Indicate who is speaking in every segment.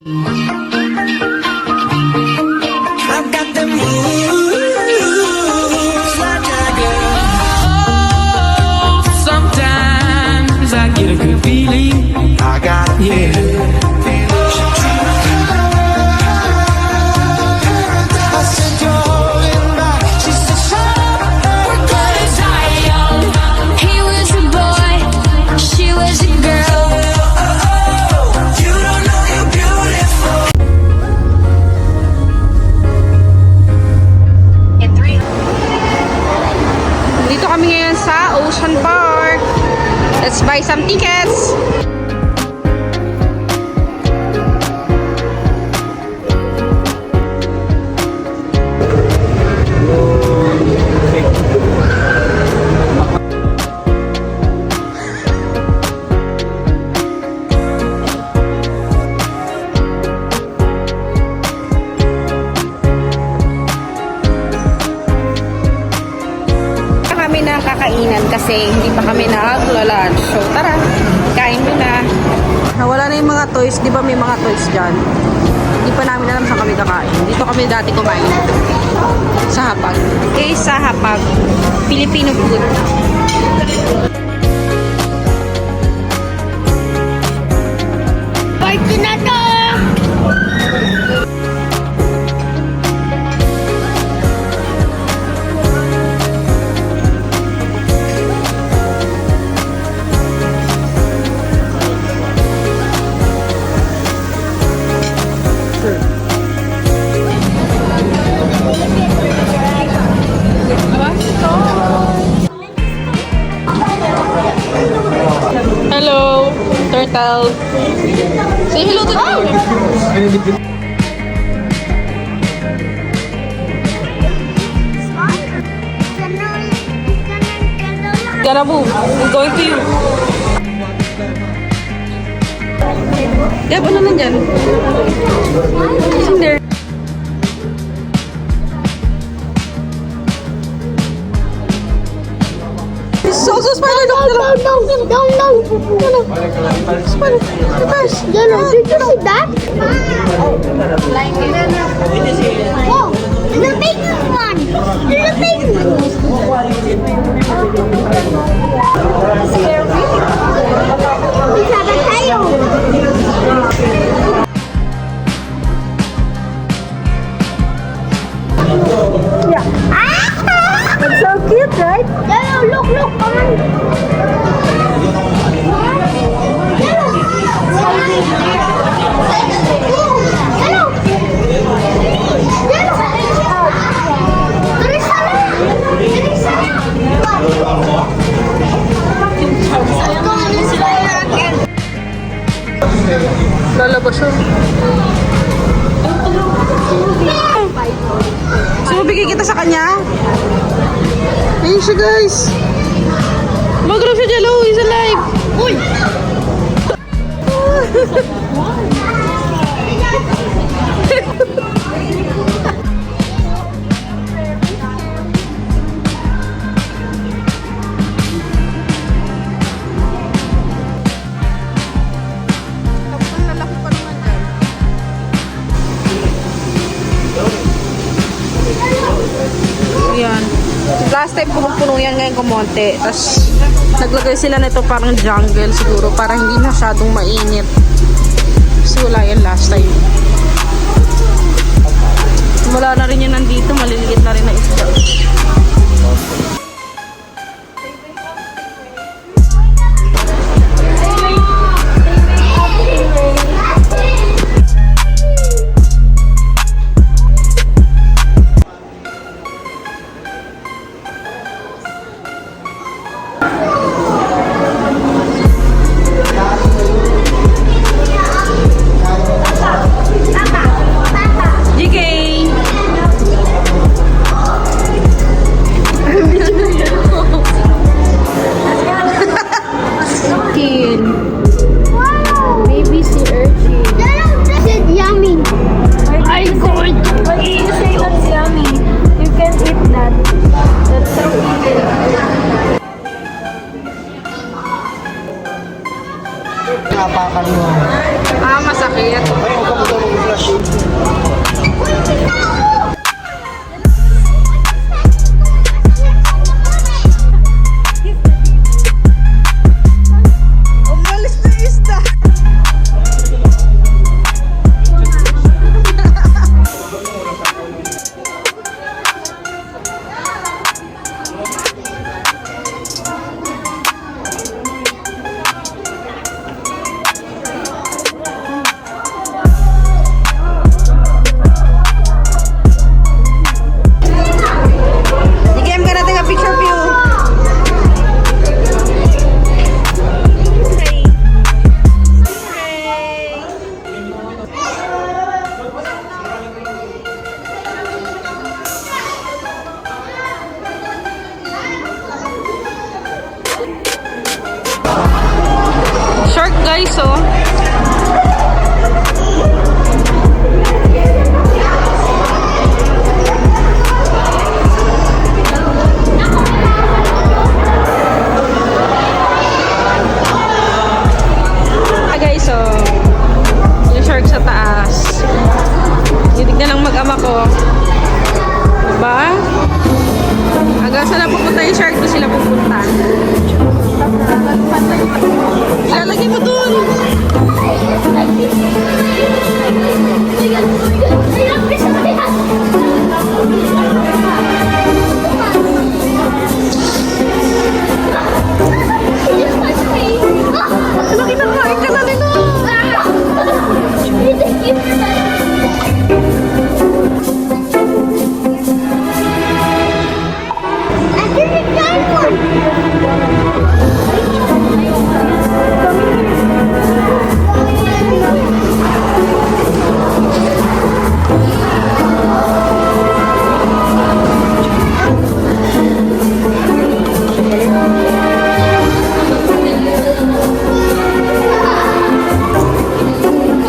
Speaker 1: I've got the moves like Jagger. Oh, sometimes I get a good feeling. I got it, yeah. I said you're holding back. She said shut up, we're gonna die young.
Speaker 2: He was a boy, she was a girl.
Speaker 1: You don't know you're beautiful.
Speaker 3: Dito kami ngayon sa Ocean Park. Let's buy some tickets. Kami na kakainan kasi hindi pa kami nag-lunch. So tara, kain muna. Nawala na yung mga toys. Di ba may mga toys dyan? Hindi pa namin alam saan kami kakain. Dito kami dati kumain. Sa Hapag. Okay, sa Hapag. Filipino food.
Speaker 2: Party na to!
Speaker 3: Hello, turtle. Say hello to them. Gotta move. We're going to you. Gab, ano nandyan? What's in there? So, spider, no. Spider, gosh.
Speaker 2: Yellow, did you see that? Oh, the big one! The big It's like a tail! Yeah. It's so cute, right? Yellow, look, come on!
Speaker 3: Lalabas siya. So, bigay kita sa kanya. Ayun siya, guys. Mag-grow siya, Jello. He's alive. Uy! Ayan. Last time puno yan, ngayon kumonte. Tapos naglagay sila nito parang jungle siguro para hindi masyadong mainit. Kasi wala yan last time. Wala na rin yan nandito. Maliliit na rin na isda.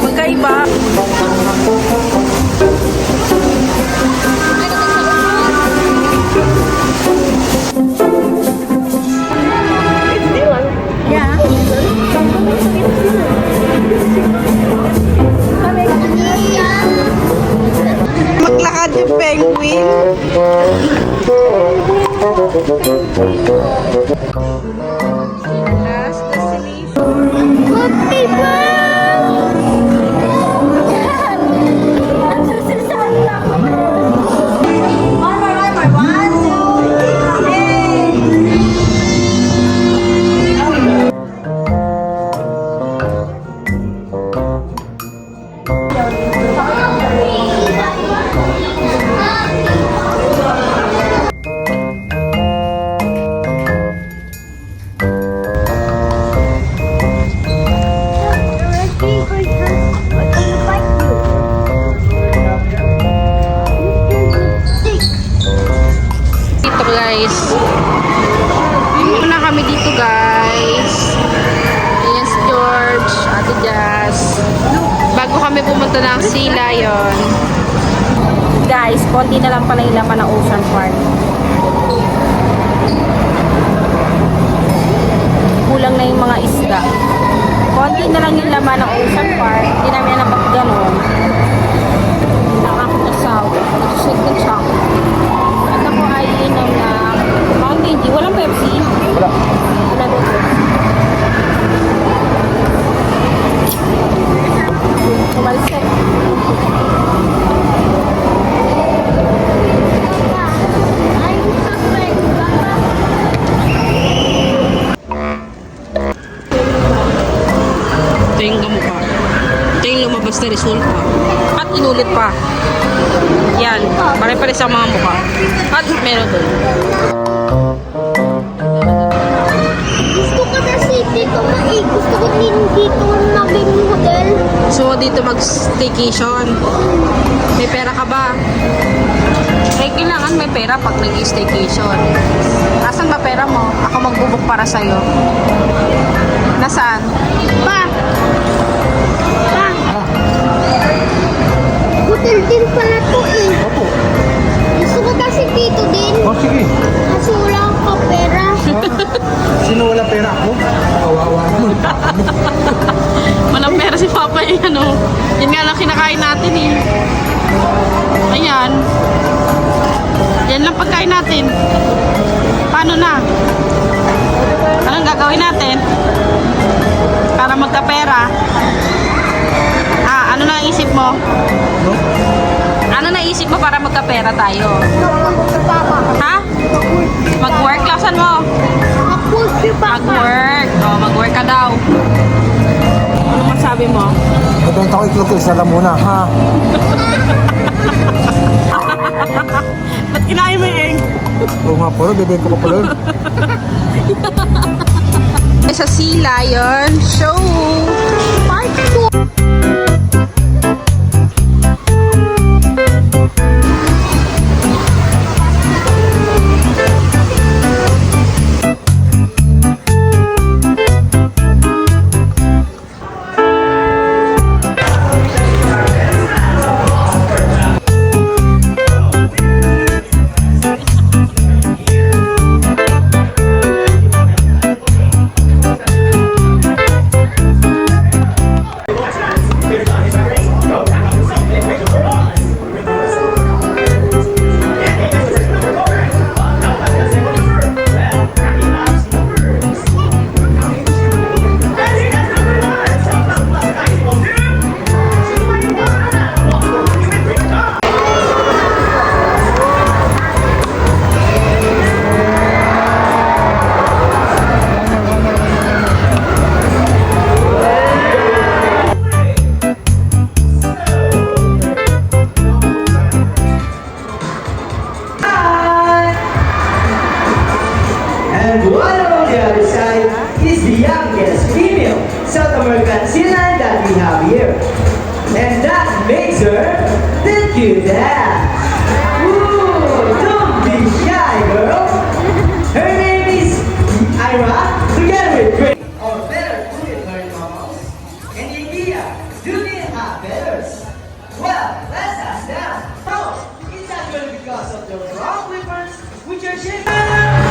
Speaker 3: Magkaiba. Maglakad yung penguin. Last destination.
Speaker 2: Happy
Speaker 3: Dito guys. Muna kami dito guys. Ayan si George, Ate Jazz. Bago kami pumunta ng Sea Lion. Guys, konti na lang pala yung laman ng Ocean Park. Kulang na yung mga isda. Konti na lang yung laman ng Ocean Park. Hindi namin na gano'n. Nakakasaw. Nag-shake ng chocolate. At ako ay inom na Mountain Dew. Walang Pepsi? Wala. Wala daw Pepsi. Kumalsek. Ito yung gamukha. Ito yung lumabas na resulta. At inulit pa. Yan. Pare-pare sa mga mukha. At meron doon.
Speaker 2: Gusto ko kasi dito gusto ko din dito maging hotel.
Speaker 3: So, dito mag-staycation. May pera ka ba? Eh, kailangan may pera pag nag-staycation. Asan ba pera mo? Ako magbubuk para sa'yo. Nasaan?
Speaker 2: Pa! Pa! Hotel din pala to eh.
Speaker 4: Opo.
Speaker 2: Gusto ko kasi dito din.
Speaker 4: Oh, sige.
Speaker 2: Kasi wala akong pera.
Speaker 4: Sino wala pera ako? Kawawa naman.
Speaker 3: Walang pera si Papa eh, ano. Yan nga lang kinakain natin eh. Ayan. Yan lang pagkain natin. Paano na? Anong gagawin natin? Para magkapera. Ano na isip mo?
Speaker 4: No?
Speaker 3: Ano naisip mo para magkapera tayo? Ha? Mag-work? Klasan mo? Mag-work. O, mag-work ka daw. Ano masabi mo?
Speaker 4: Nabenta ko iklog ko, isa lang muna, ha?
Speaker 3: Ba't kinain mo yung egg?
Speaker 4: Oo nga pala, bibenta ko pala yun.
Speaker 3: Sa Sea Lion Show.
Speaker 2: Part 2.
Speaker 5: you that. Ooh, don't be shy, girl. Her name is Ira. Together with Grace. Or better put it, her mamas. And India, do they have betters? Well, let's ask them. No, it's actually because of the wrong weapons which are shaped.